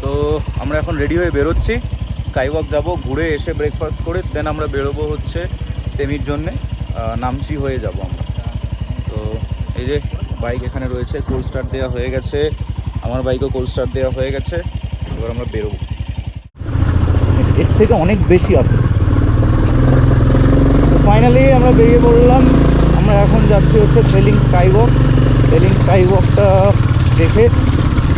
তো আমরা এখন রেডি হয়ে বেরোচ্ছি, স্কাইওয়াক যাব, ঘুরে এসে ব্রেকফাস্ট করে দেন আমরা বেরোবো হচ্ছে তেমির জন্যে, নামচি হয়ে যাব আমরা। তো এই যে বাইক এখানে রয়েছে, কোল্ড স্টার্ট দেওয়া হয়ে গেছে, আমার বাইকও কোল্ড স্টার্ট দেওয়া হয়ে গেছে। এবার আমরা বেরোবো, এর থেকে অনেক বেশি আছে। ফাইনালি আমরা বেরিয়ে পড়লাম। আমরা এখন যাচ্ছি হচ্ছে ফেলিং স্কাইওয়াক। ফেলিং স্কাইওয়াকটা দেখে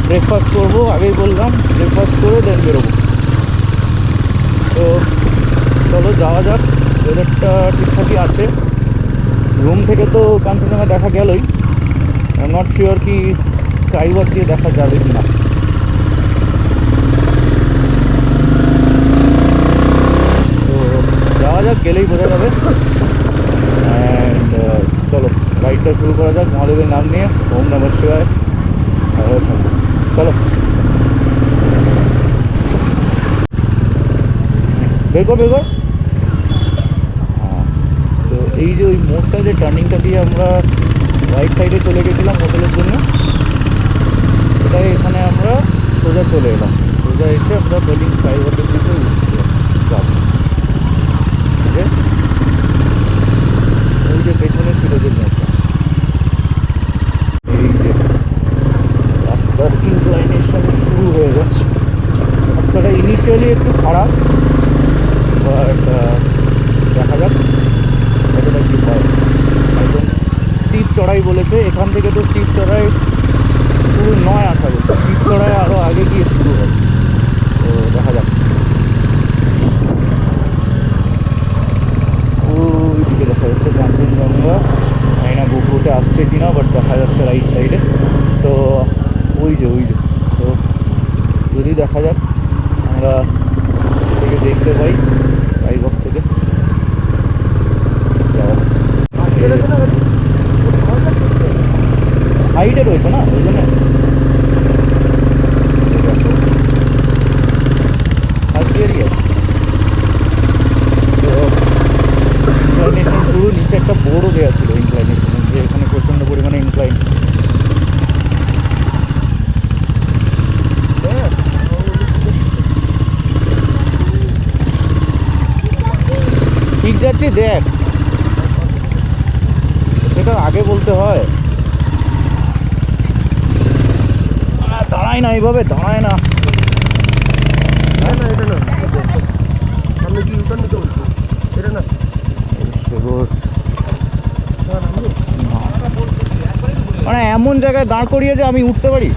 ব্রেকফাস্ট করবো, আগেই বললাম, ব্রেকফাস্ট করে দেন বেরোবো। তো চলো যাওয়া যাক। ওয়েদারটা ঠিকঠাকই আছে, রুম থেকে তো কাঞ্চনজঙ্ঘা দেখা গেলই, আই এম নট শিওর কি স্কাইওয়াক দিয়ে দেখা যাবে কি না। তো যাওয়া যাক, গেলেই বোঝা যাবে। অ্যান্ড চলো রাইডটা শুরু করা যাক মহাদেবের নাম নিয়ে, ওম নমঃ শিবায়। চলো বের কর। তো এই যে ওই মোড়টা, যে টার্নিংটা দিয়ে আমরা রাইট সাইডে চলে গেছিলাম হোটেলের জন্য, এটাই এখানে আমরা সোজা চলে এলাম। সোজা এসে আমরা ফেলিং স্কাইওয়াকের দিকে যাব। ওই যে পেছনে ছিল যে মোড়টা, এই যে রাস্তার ইনক্লাইনেশন শুরু হয়ে গেছে। রাস্তাটা ইনিশিয়ালি একটু খারাপ, বাট দেখা যাক কতটা কী হয়। একদম স্টিপ চড়াই বলেছে, এখান থেকে তো স্টিপ চড়াই শুরু নয়, আশা করছি স্টিপ চড়াই আরও আগে গিয়ে শুরু হয়। তো দেখা যাক। ওই দিকে দেখা যাচ্ছে কাঞ্চনজঙ্ঘা, জানি না গোপুরতে আসছে কিনা, বাট দেখা যাচ্ছে রাইট সাইডে। তো ওই যে তো যদি দেখা যাক আমরা থেকে দেখতে পাই স্কাইওয়াক থেকে। হাইটে রয়েছে না, ওই জন্য ইনক্লাইনেশন শুরু, নিচে একটা বোর্ডও দেওয়া ছিল ইনক্লাইনেশন, যে এখানে প্রচণ্ড পরিমাণে ইনক্লাইন। ঠিক যাচ্ছি দেখ, সেটা আগে বলতে হয়। দাঁড়ায় না এইভাবে, দাঁড়ায় না। মানে এমন জায়গায় দাঁড় করিয়ে যে আমি উঠতে পারি।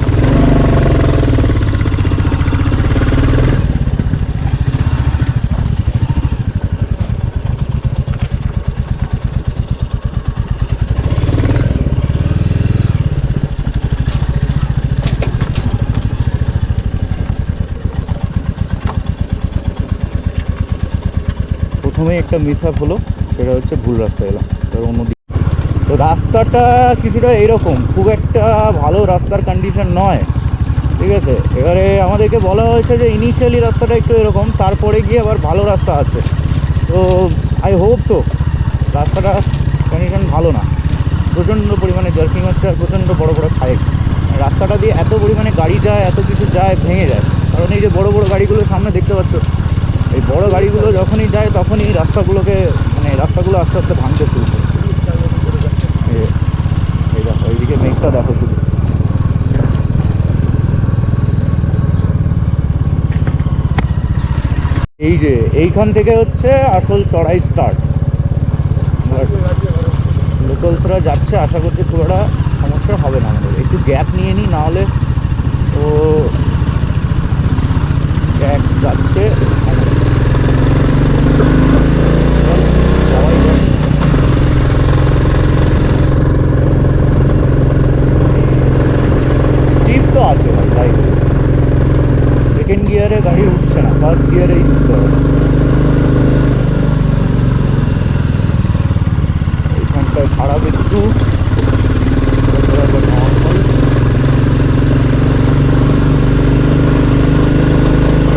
প্রথমে একটা মিস আপ হলো, সেটা হচ্ছে ভুল রাস্তায় এলাম, তার অন্যদিকে। তো রাস্তাটা কিছুটা এইরকম, খুব একটা ভালো রাস্তার কন্ডিশন নয়, ঠিক আছে। এবারে আমাদেরকে বলা হয়েছে যে ইনিশিয়ালি রাস্তাটা একটু এরকম, তারপরে গিয়ে আবার ভালো রাস্তা আছে। তো আই হোপ সো রাস্তাটা কন্ডিশন ভালো না, প্রচণ্ড পরিমাণে জার্কিং হচ্ছে আর প্রচণ্ড বড় বড় খাই। রাস্তাটা দিয়ে এত পরিমাণে গাড়ি যায়, এত কিছু যায়, ভেঙে যায়। কারণ এই যে বড় বড় গাড়িগুলো সামনে দেখতে পাচ্ছ, এই বড় গাড়িগুলো যখনই যায় তখনই রাস্তাগুলোকে, মানে রাস্তাগুলো আস্তে আস্তে ভাঙতে শুরু করে। এই দেখো, এইদিকে মেঘটা দেখো শুধু। এই যে এইখান থেকে হচ্ছে আসল চড়াই স্টার্ট। লোকালসরা যাচ্ছে, আশা করছি খুব একটা সমস্যা হবে না আমাদের। একটু গ্যাপ নিয়ে নিই, নাহলে তো ট্যাক্স যাচ্ছে। স্টিপ তো আছে ভাই, তাই সেকেন্ড গিয়ারে গাড়ি উঠছে না, ফার্স্ট গিয়ারেই উঠতে হবে। এইখানটায় খারাপ একটু,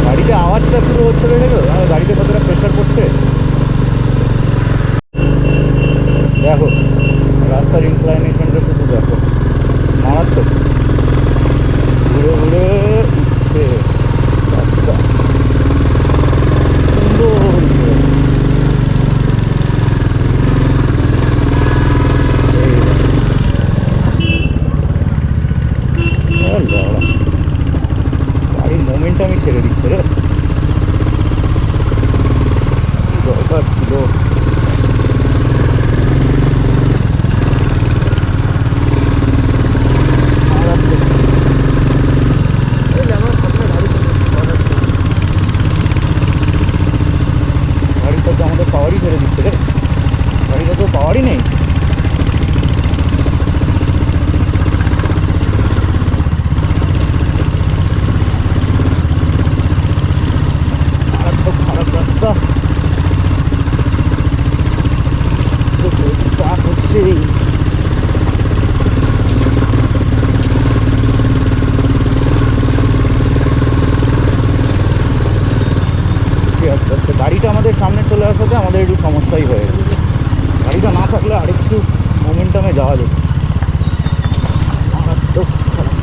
গাড়িতে আওয়াজটা শুরু হচ্ছে, দেখো গাড়িতে কতটা প্রেশার পড়ছে। দেখো রাস্তার ইনক্লাইনেশনটা শুধু দেখো, মারাত্মক, ঘুরে ঘুরে উঠছে। একদমই ছেড়ে দিচ্ছে রে, দরকার ছিল। গাড়িটা তো আমাদের পাওয়ারই ছেড়ে দিচ্ছে রে, গাড়িটা তো পাওয়ারই নেই। মারাত্মক খারাপ রাস্তা, চাপ হচ্ছেই। আস্তে আস্তে গাড়িটা আমাদের সামনে চলে আসাতে আমাদের একটু সমস্যাই হয়ে গেছে। গাড়িটা না থাকলে আরেকটু মোমেন্টামে যাওয়া যেত। মারাত্মক খারাপ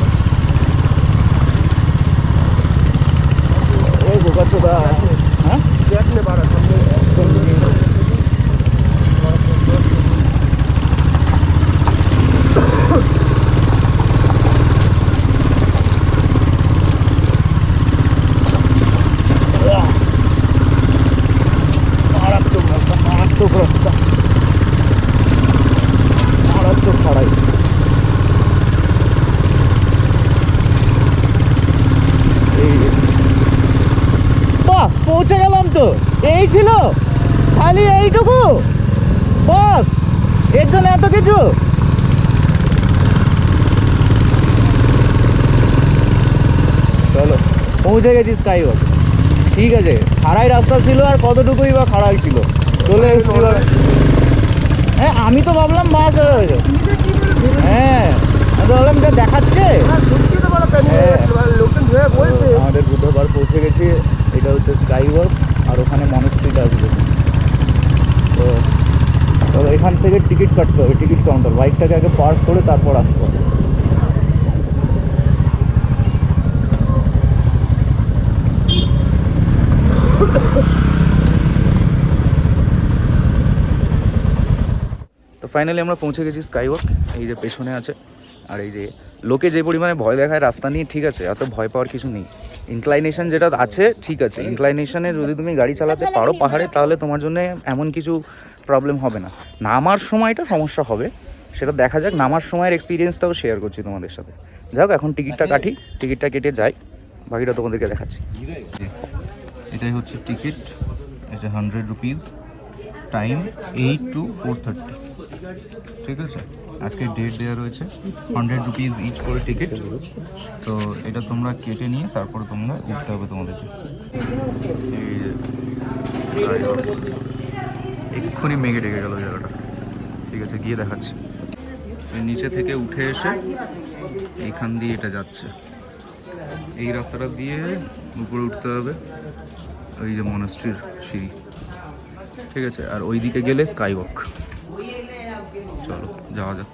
ওই বোকাচোদা। হ্যাঁ মারাত্মক রাস্তা, মারাত্মক রাস্তা, মারাত্মক ছাড়াই। বাহ, পৌঁছে গেলাম তো, এই ছিল খালি এইটুকু বাস, এর জন্য এত কিছু। চলো পৌঁছে গেছি স্কাইওয়াক। ঠিক আছে, খাড়াই রাস্তা ছিল আর কতটুকুই বা খাড়াই ছিল, চলে এসেছি। হ্যাঁ আমি তো ভাবলাম বাস হয়ে গেছে। হ্যাঁ আমি তো ভাবলাম যা দেখাচ্ছে। আমাদের বুধবার পৌঁছে গেছি। এটা হচ্ছে স্কাইওয়াক আর ওখানে মনেস্ট্রিট আসবে। তো এখান থেকে টিকিট কাটতে হবে, টিকিট কাউন্টার। বাইকটাকে আগে পার্ক করে তারপর আসতে হবে। তো ফাইনালি আমরা পৌঁছে গেছি স্কাইওয়াক। এই যে পেছনে আছে, আর এই যে লোকে যে পরিমাণে ভয় দেখায় রাস্তা নিয়ে, ঠিক আছে, এত ভয় পাওয়ার কিছু নেই। ইনক্লাইনেশন যেটা আছে, ঠিক আছে, ইনক্লাইনেশনে যদি তুমি গাড়ি চালাতে পারো পাহাড়ে, তাহলে তোমার জন্য এমন কিছু প্রবলেম হবে না। নামার সময়টা সমস্যা হবে, সেটা দেখা যাক। নামার সময়ের এক্সপিরিয়েন্সটাও শেয়ার করছি তোমাদের সাথে। যাক, এখন টিকিটটা কাটি, টিকিটটা কেটে যাই, বাকিটা তোমাদেরকে দেখাচ্ছি। এটাই হচ্ছে টিকিট, এটা 100 রুপিস, টাইম 8 to 4:30। ঠিক আছে, আজকে ডেট দেওয়া রয়েছে। 100 রুপিস ইচ করে টিকিট। তো এটা তোমরা কেটে নিয়ে তারপরে তোমরা উঠতে হবে তোমাদেরকে। এক্ষুনি মেঘে ডেকে গেল জায়গাটা। ঠিক আছে, গিয়ে দেখাচ্ছি। নিচে থেকে উঠে এসে এইখান দিয়ে এটা যাচ্ছে, এই রাস্তাটা দিয়ে উপরে উঠতে হবে, ওই যে মনাস্ট্রির সিঁড়ি। ঠিক আছে, আর ওই দিকে গেলে স্কাইওয়াক। চলো যাওয়া যাক।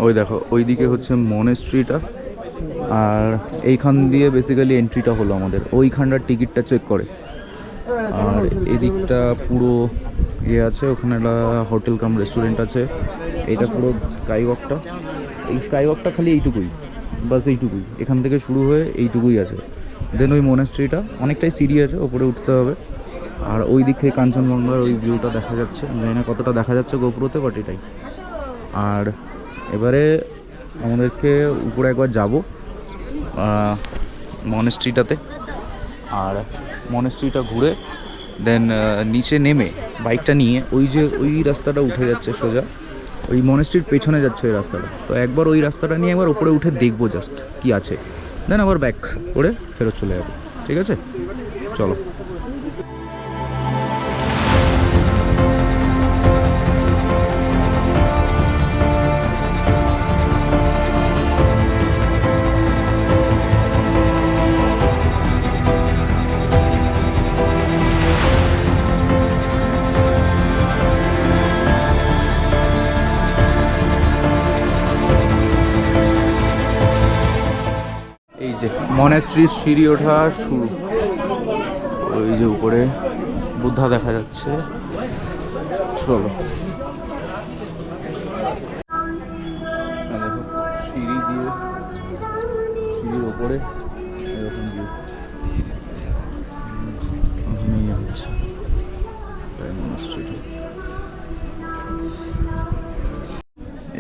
ওই দেখো, ওইদিকে হচ্ছে মনেস্ট্রিটা, আর এইখান দিয়ে বেসিক্যালি এন্ট্রিটা হলো আমাদের। ওইখানটার টিকিটটা চেক করে, আর এদিকটা পুরো ইয়ে আছে, ওখানে একটা হোটেল কাম রেস্টুরেন্ট আছে। এইটা পুরো স্কাইওয়াকটা, এই স্কাইওয়াকটা খালি এইটুকুই, বাস এইটুকুই, এখান থেকে শুরু হয়ে এইটুকুই আছে। দেন ওই মনেস্ট্রিটা অনেকটাই সিঁড়ি আছে, ওপরে উঠতে হবে। আর ওই দিক থেকে কাঞ্চনজঙ্ঘার ওই ভিউটা দেখা যাচ্ছে, জানি না কতটা দেখা যাচ্ছে গোপ্রোতে, বাট এটাই। আর এবারে আমাদেরকে উপরে একবার যাব মনেস্ট্রিটাতে, আর মনেস্ট্রিটা ঘুরে দেন নিচে নেমে বাইকটা নিয়ে ওই যে ওই রাস্তাটা উঠে যাচ্ছে সোজা, ওই মনেস্ট্রির পেছনে যাচ্ছে ওই রাস্তাটা। তো একবার ওই রাস্তাটা নিয়ে একবার উপরে উঠে দেখবো জাস্ট কি আছে, দেন আবার ব্যাক করে ফেরত চলে যাবো। ঠিক আছে, চলো। যে মনেস্ট্রির সিঁড়ি ওঠা শুরু। ওই যে উপরে বুদ্ধা দেখা যাচ্ছে। চলো দেখো সিঁড়ি দিয়ে, সিঁড়ির ওপরে এরকম ভিউ হচ্ছে মনেস্ট্রিটা।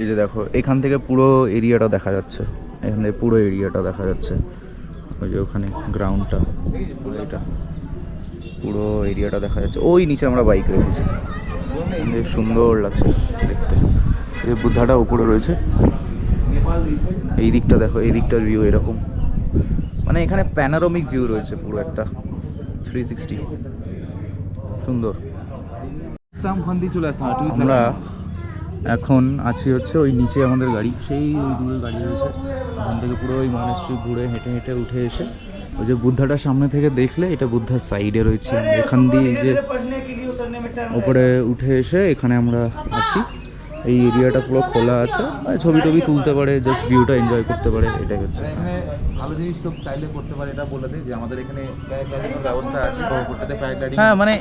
এই যে দেখো এখান থেকে পুরো এরিয়াটা দেখা যাচ্ছে, এখান থেকে পুরো এরিয়াটা দেখা যাচ্ছে। ওই যে ওখানে গ্রাউন্ডটা, এটা পুরো এরিয়াটা দেখা যাচ্ছে। ওই নিচে আমরা বাইক রেখেছি, বেশ সুন্দর লাগছে দেখতে। এই যে বুদ্ধাটা উপরে রয়েছে, এই দিকটা দেখো, এই দিকটার ভিউ এরকম, মানে এখানে প্যানোরামিক ভিউ রয়েছে পুরো একটা 360, সুন্দর। আমরা এখন আছি হচ্ছে ওই নিচে আমাদের গাড়ি, সেই ওই দূরে গাড়ি রয়েছে, ওখান থেকে পুরো ওই মনেস্ট্রি ঘুরে হেঁটে হেঁটে উঠে এসে ওই যে বুদ্ধাটা সামনে থেকে দেখলে এটা বুদ্ধার সাইডে রয়েছে। এখান দিয়ে এই যে ওপরে উঠে এসে এখানে আমরা আছি। এই এরিয়াটা পুরো খোলা আছে, ছবি টবি তুলতে পারে, জাস্ট ভিউটা এনজয় করতে পারে, এটাই হচ্ছে এখানে ভালো জিনিস কেউ চাইলে করতে পারে। এটা বলে দিই যে আমাদের এখানে প্যারাগ্লাইডিংয়ের ব্যবস্থা আছে, কোটাতে প্যারাগ্লাইডিং। হ্যাঁ মানে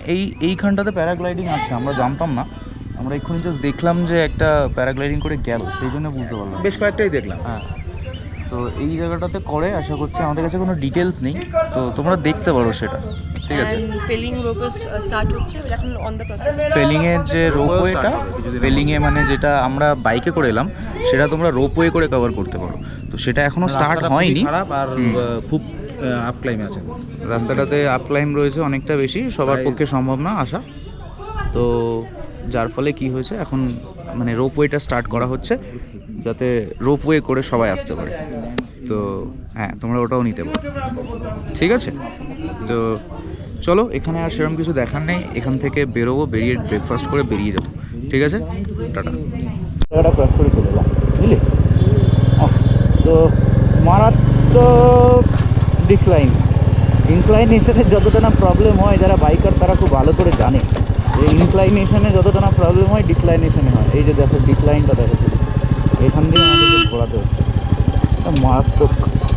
এইখানটাতে প্যারাগ্লাইডিং আছে, আমরা জানতাম না, আমরা এক্ষুনি জাস্ট দেখলাম যে একটা প্যারাগ্লাইডিং করে গেল, সেই জন্য বুঝতে পারলাম। বেশ কয়েকটাই দেখলাম। হ্যাঁ, তো এই জায়গাটাতে করে, আশা করছি, আমাদের কাছে কোনো ডিটেলস নেই, তো তোমরা দেখতে পারো সেটা, ঠিক আছে। পেলিং রোপওয়ে স্টার্ট হচ্ছে এখন, অন দ্য প্রসেস। পেলিংয়ের যে রোপওয়েটা, পেলিংয়ে মানে যেটা আমরা বাইকে করে এলাম, সেটা তোমরা রোপওয়ে করে কভার করতে পারো, তো সেটা এখনো স্টার্ট হয়নি। খারাপ আর খুব আপ ক্লাইম আছে রাস্তাটাতে, আপ ক্লাইম রয়েছে অনেকটা বেশি, সবার পক্ষে সম্ভব না আসা, তো যার ফলে কি হয়েছে এখন মানে রোপওয়েটা স্টার্ট করা হচ্ছে, যাতে রোপওয়ে করে সবাই আসতে পারে। তো হ্যাঁ, তোমরা ওটাও নিতে পারো, ঠিক আছে। তো চলো, এখানে আর সেরকম কিছু দেখার নেই, এখান থেকে বেরোবো, বেরিয়ে ব্রেকফাস্ট করে বেরিয়ে যাবো, ঠিক আছে। টাটা। জায়গাটা ক্রস করে চলে এলাম, বুঝলি। তো মারাত্মক ডিক্লাইন, ইনক্লাইনেশনের যতটা না প্রবলেম হয়, যারা বাইকার তারা খুব ভালো করে জানে যে ইনক্লাইনেশনে যতটা না প্রবলেম হয়, ডিক্লাইনেশনে হয়। এই যে দেখো ডিক্লাইনটা দেখো, এখান দিয়ে আমাদেরকে ঘোরাতে হচ্ছে, মারাত্মক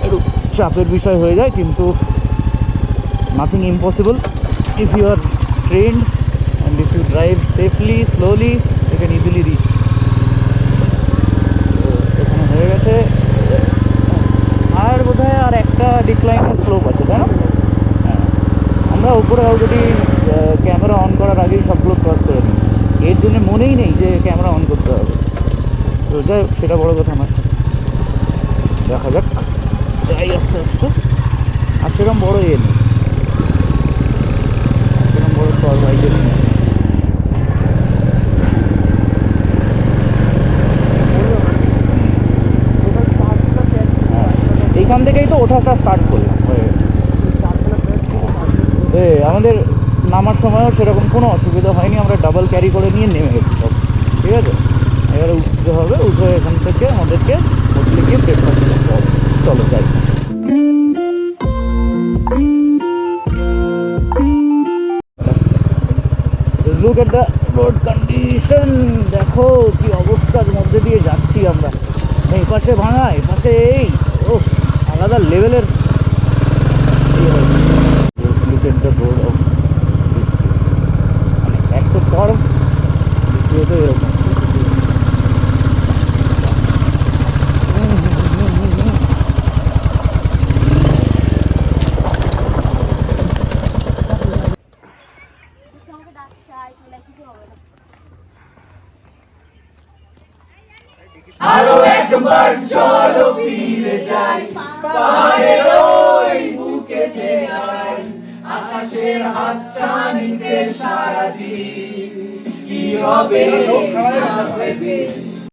একটু চাপের বিষয় হয়ে যায়, কিন্তু nothing impossible if you are trained and if you drive safely slowly, you can easily reach. এখানে হয়ে গেছে, আর বোধহয় আর একটা ডিক্লাইনের স্লোপ আছে, তাই না? হ্যাঁ, আমরা উপরে অলরেডি ক্যামেরা অন করার আগেই সবগুলো ক্রস করে নিই, এর জন্য মনেই নেই যে ক্যামেরা অন করতে হবে। তো যাই হোক, সেটা বড় কথা নয়, দেখা যাক, যাই আস্তে আস্তে। আর সেরকম বড় নেই, সেরকম বড় সর বাইকের নেই। এইখান থেকেই তো ওঠাটা স্টার্ট করলাম, আমাদের নামার সময়ও সেরকম কোনো অসুবিধা হয়নি, আমরা ডাবল ক্যারি করে নিয়ে নেমে গেছি সব, ঠিক আছে। এবারে উঠতে হবে, উঠে এখান থেকে আমাদেরকে হোটেলে গিয়ে ব্রেকফাস্ট করতে হবে। চলো যাই। Look at the road condition, দেখো কি অবস্থার মধ্যে দিয়ে যাচ্ছি আমরা। এই পাশে ভাঙা, এই পাশে এই, ও আলাদা লেভেলের। Look at the road of, মানে এক তো কর্ভ, দ্বিতীয়ত এরকম। আরো একবার চলো ফিরে যাই, পাহাড়ের ওই বুকে ঠেকাই, আকাশের হাতছানিতে সারাদিন কি হবে ভেবে